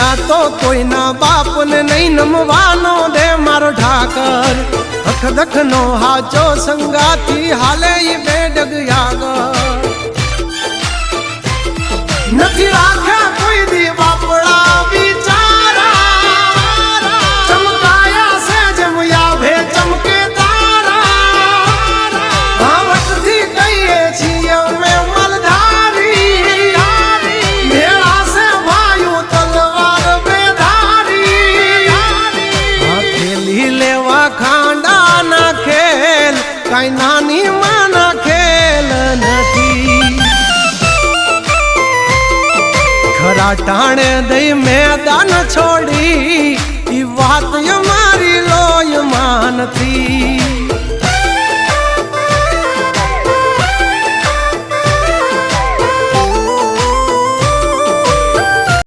દુનિયા તો કોઈના બાપને નહીં નમવાનો દે મારો ઠાકર અખ દખનો હાચો સંગાથી હાલે ઈ બેડગ આગળ નથી રાખ્યા કોઈ દી બાપડા બિચારા ચમકાયા છે જેમ યાભે ચમકે તારા ભાવટથી કહીએ છીએ અમે મલધારી મેળા છે ભાઈઓ તલવાર બેધારી હથેલી લેવા ખાંડા ના ખેલ કઈ નાની માના ખેલ નથી ખરા ટાણે દઈ મેદાન છોડી ઈ વાત મારી લોય માનતી